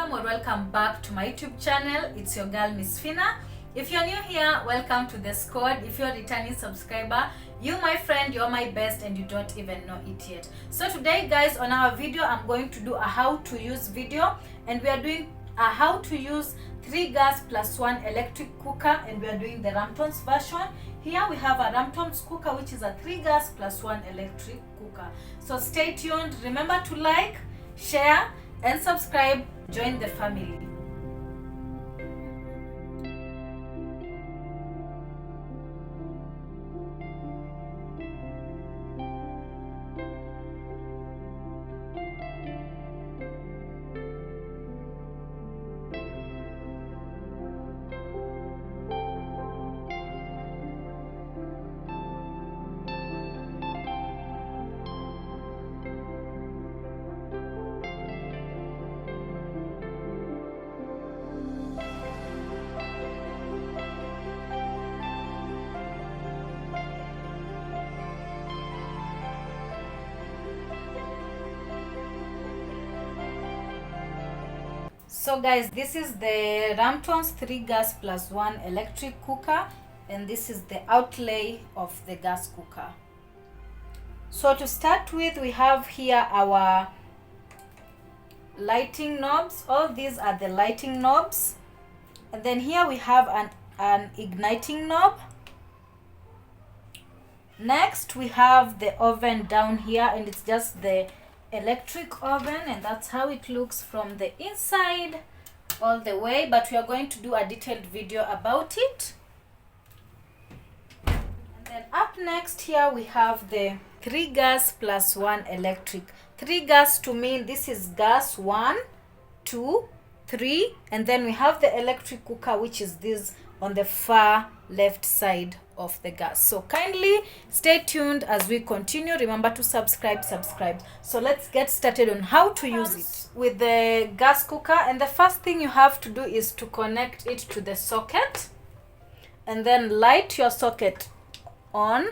welcome or welcome back to my YouTube channel. It's your girl Miss Fina. If you're new here, welcome to the squad. If you're a returning subscriber, you my friend, you're my best and you don't even know it yet. So today guys, on our video I'm going to do a how to use video, and we are doing a how to use 3 gas plus 1 electric cooker, and we are doing the Ramtons version. Here we have a Ramtons cooker which is a 3 gas plus 1 electric cooker. So stay tuned. Remember to like, share and subscribe. Join the family. So guys, this is the Ramtons 3 gas plus 1 electric cooker, and this is the outlay of the gas cooker. So to start with, we have here our lighting knobs. All these are the lighting knobs, and then here we have an igniting knob. Next we have the oven down here, and it's just the electric oven, and that's how it looks from the inside all the way, but we are going to do a detailed video about it. And then up next here we have the 3 gas plus 1 electric. 3 gas to mean this is gas 1, 2, 3, and then we have the electric cooker, which is this on the far left side of the gas. So kindly stay tuned as we continue. Remember to subscribe. So let's get started on how to use it with the gas cooker. And the first thing you have to do is to connect it to the socket, and then light your socket on.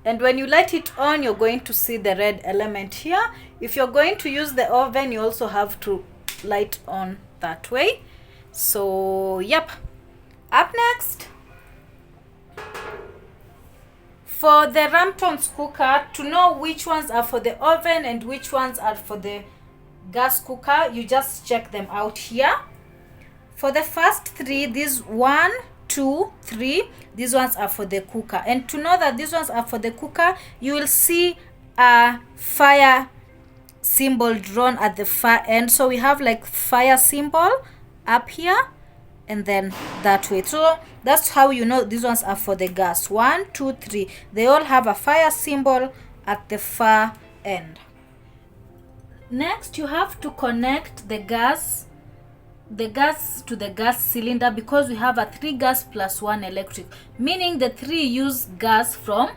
And when you light it on, you're going to see the red element here. If you're going to use the oven, you also have to light on that way. So yep. Up next, for the Ramtons cooker, to know which ones are for the oven and which ones are for the gas cooker, you just check them out here. For the first 3, these 1, 2, 3, these ones are for the cooker. And to know that these ones are for the cooker, you will see a fire symbol drawn at the far end. So we have like fire symbol up here and then that way. So that's how you know these ones are for the gas. 1, 2, 3, they all have a fire symbol at the far end. Next, you have to connect the gas to the gas cylinder, because we have a 3 gas plus 1 electric, meaning the 3 use gas from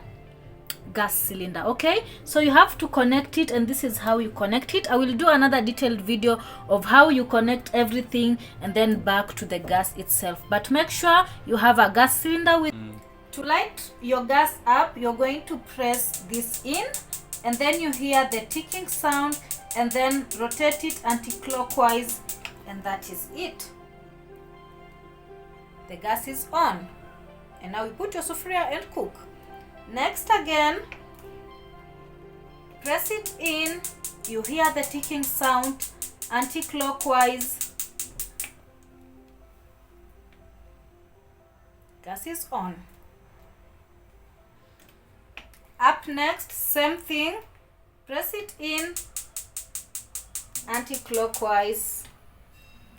gas cylinder. Okay, so you have to connect it, and this is how you connect it. I will do another detailed video of how you connect everything and then back to the gas itself, but make sure you have a gas cylinder with To light your gas up, you're going to press this in, and then you hear the ticking sound, and then rotate it anti-clockwise, and that is it. The gas is on, and now you put your sufria and cook. Next, again, press it in, you hear the ticking sound anti-clockwise. Gas is on. Up next, same thing, press it in anti-clockwise.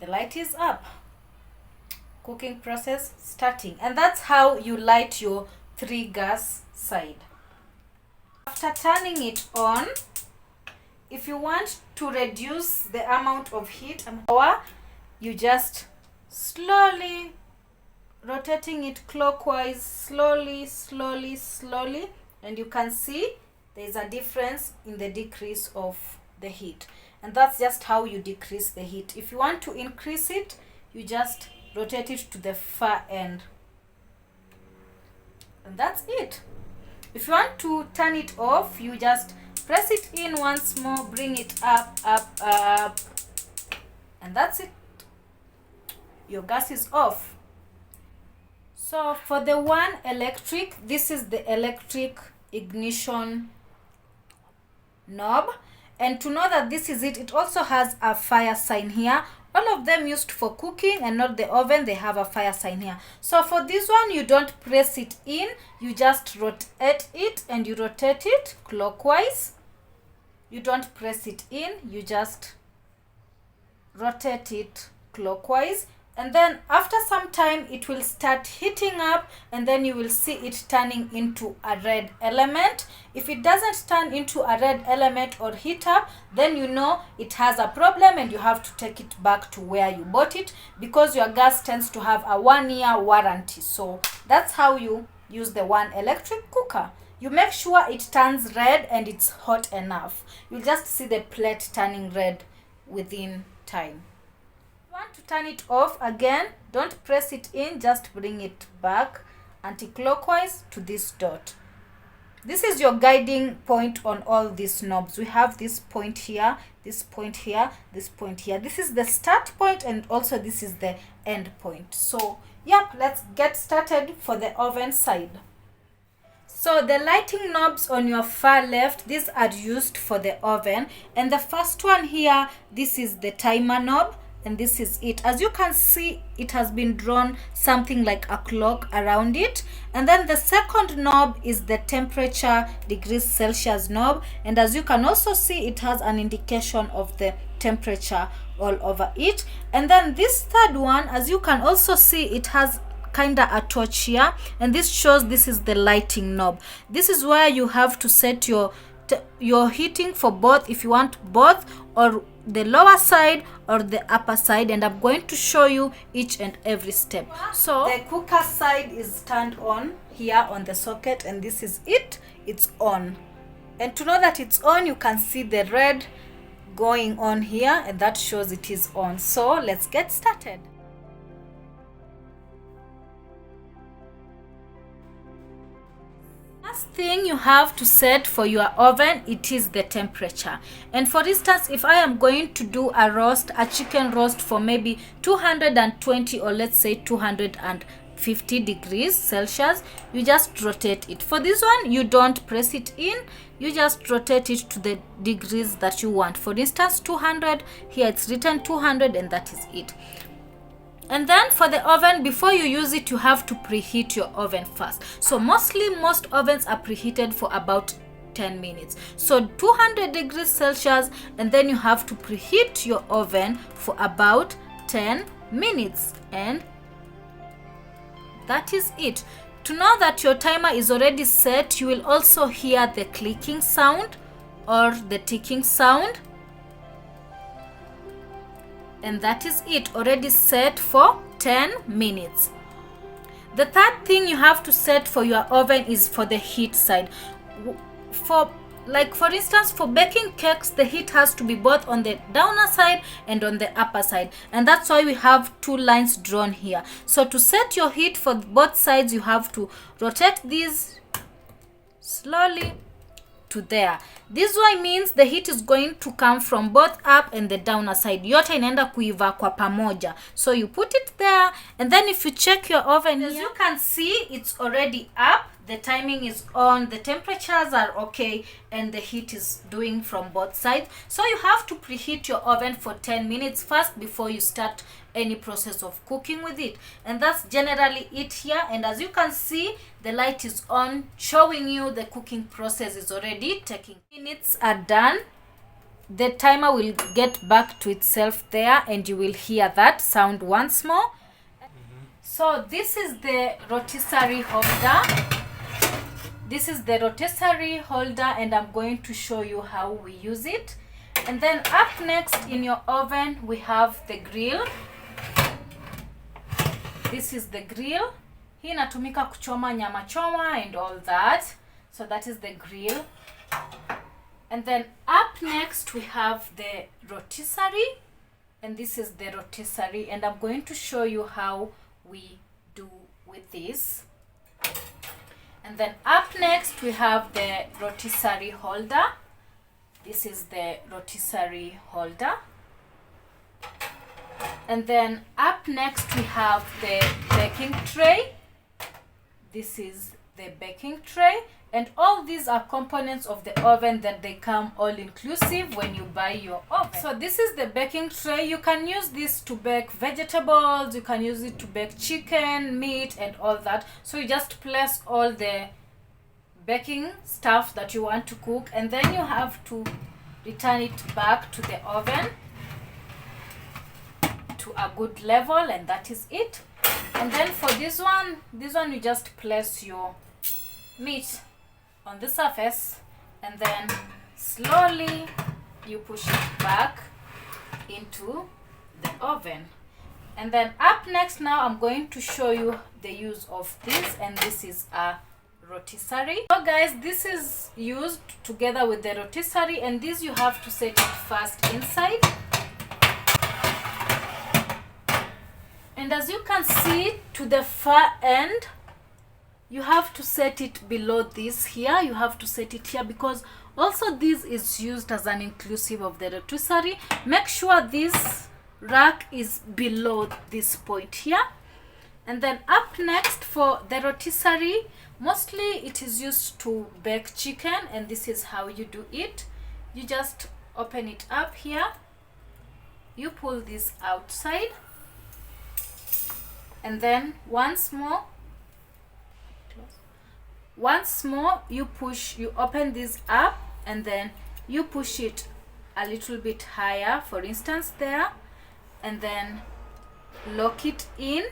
The light is up. Cooking process starting, and that's how you light your 3 gas side. After turning it on, if you want to reduce the amount of heat and power, you just slowly rotating it clockwise, slowly, and you can see there's a difference in the decrease of the heat, and that's just how you decrease the heat. If you want to increase it, you just rotate it to the far end, and that's it. If you want to turn it off, you just press it in once more, bring it up, and that's it. Your gas is off. So for the one electric, this is the electric ignition knob. And to know that this is it, it also has a fire sign here. All of them used for cooking and not the oven, they have a fire sign here. So for this one, you don't press it in, you just rotate it, and you rotate it clockwise. You don't press it in, you just rotate it clockwise. And then after some time, it will start heating up, and then you will see it turning into a red element. If it doesn't turn into a red element or heat up, then you know it has a problem and you have to take it back to where you bought it, because your gas tends to have a 1-year warranty. So that's how you use the one electric cooker. You make sure it turns red and it's hot enough. You'll just see the plate turning red within time. Want to turn it off again, don't press it in, just bring it back anti-clockwise to this dot. This is your guiding point on all these knobs. We have this point here, this point here, this point here. This is the start point, and also this is the end point. So yep, let's get started for the oven side. So the lighting knobs on your far left, these are used for the oven, and the first one here, this is the timer knob. And this is it. As you can see, it has been drawn something like a clock around it. And then the second knob is the temperature degrees Celsius knob, and as you can also see, it has an indication of the temperature all over it. And then this third one, as you can also see, it has kinda a torch here, and this shows this is the lighting knob. This is where you have to set your heating for both, if you want both, or the lower side or the upper side, and I'm going to show you each and every step. So the cooker side is turned on here on the socket, and this is it, it's on. And to know that it's on, you can see the red going on here, and that shows it is on. So let's get started. First thing you have to set for your oven, it is the temperature. And for instance, if I am going to do a chicken roast for maybe 220 or let's say 250 degrees Celsius, you just rotate it. For this one, you don't press it in, you just rotate it to the degrees that you want. For instance, 200, here it's written 200, and that is it. And then for the oven, before you use it, you have to preheat your oven first. So most ovens are preheated for about 10 minutes. So 200 degrees Celsius, and then you have to preheat your oven for about 10 minutes. And that is it. To know that your timer is already set, you will also hear the clicking sound or the ticking sound. And that is it, already set for 10 minutes. The third thing you have to set for your oven is for the heat side. For instance, for baking cakes, the heat has to be both on the downer side and on the upper side, and that's why we have two lines drawn here. So to set your heat for both sides, you have to rotate these slowly to there. This one means the heat is going to come from both up and the downer side. Yote inaenda kuiva kwa pamoja. So you put it there, and then if you check your oven, as you can see, it's already up. The timing is on, the temperatures are okay, and the heat is doing from both sides. So you have to preheat your oven for 10 minutes first before you start any process of cooking with it. And that's generally it here. And as you can see, the light is on, showing you the cooking process is already taking. Minutes are done. The timer will get back to itself there, and you will hear that sound once more. So this is the rotisserie holder. This is the rotisserie holder, and I'm going to show you how we use it. And then up next in your oven, we have the grill. This is the grill. Hii inatumika kuchoma nyama choma and all that. So that is the grill. And then up next we have the rotisserie, and this is the rotisserie, and I'm going to show you how we do with this. And then up next we have the rotisserie holder. This is the rotisserie holder. And then up next we have the baking tray. This is the baking tray, and all these are components of the oven that they come all inclusive when you buy your oven. So this is the baking tray. You can use this to bake vegetables, you can use it to bake chicken, meat, and all that. So you just place all the baking stuff that you want to cook, and then you have to return it back to the oven to a good level, and that is it. And then for this one you just place your meat on the surface, and then slowly you push it back into the oven. And then up next, now I'm going to show you the use of this, and this is a rotisserie. So guys, this is used together with the rotisserie, and this you have to set it first inside. And as you can see to the far end, you have to set it below this here. You have to set it here because also this is used as an inclusive of the rotisserie. Make sure this rack is below this point here. And then up next for the rotisserie, mostly it is used to bake chicken, and this is how you do it. You just open it up here, you pull this outside, and then once more you open this up, and then you push it a little bit higher, for instance there, and then lock it in.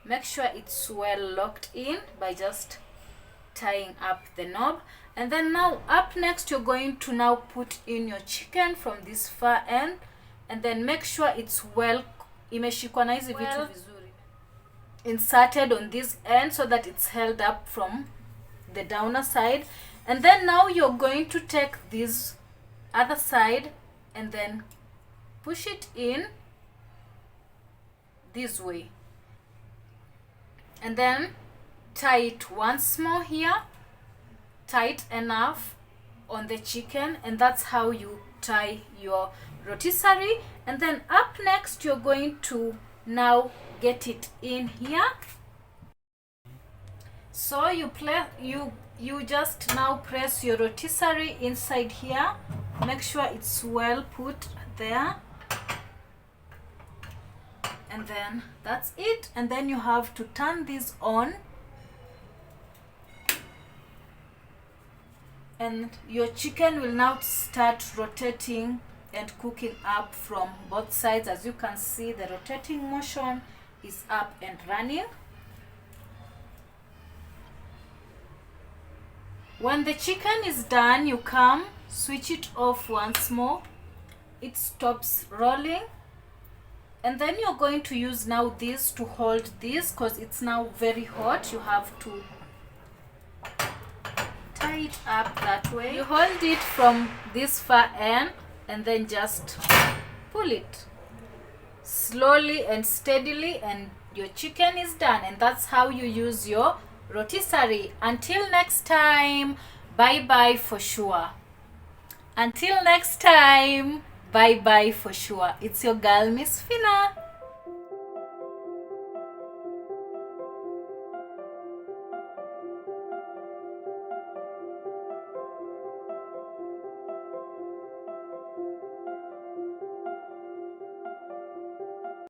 Make sure it's well locked in by just tying up the knob. And then now up next, you're going to now put in your chicken from this far end, and then make sure it's well imeshikwa na hizi vitu vizuri inserted on this end so that it's held up from the downer side. And then now you're going to take this other side and then push it in this way, and then tie it once more here, tight enough on the chicken, and that's how you tie your rotisserie. And then up next, you're going to now get it in here. So you just now press your rotisserie inside here. Make sure it's well put there, and then that's it. And then you have to turn this on, and your chicken will now start rotating and cooking up from both sides. As you can see, the rotating motion is up and running. When the chicken is done, you come switch it off once more. It stops rolling, and then you're going to use now this to hold this because it's now very hot. You have to tie it up that way. You hold it from this far end and then just pull it slowly and steadily, and your chicken is done. And that's how you use your rotisserie. Until next time, bye bye for sure. Until next time, bye bye for sure. It's your girl, Miss Fina.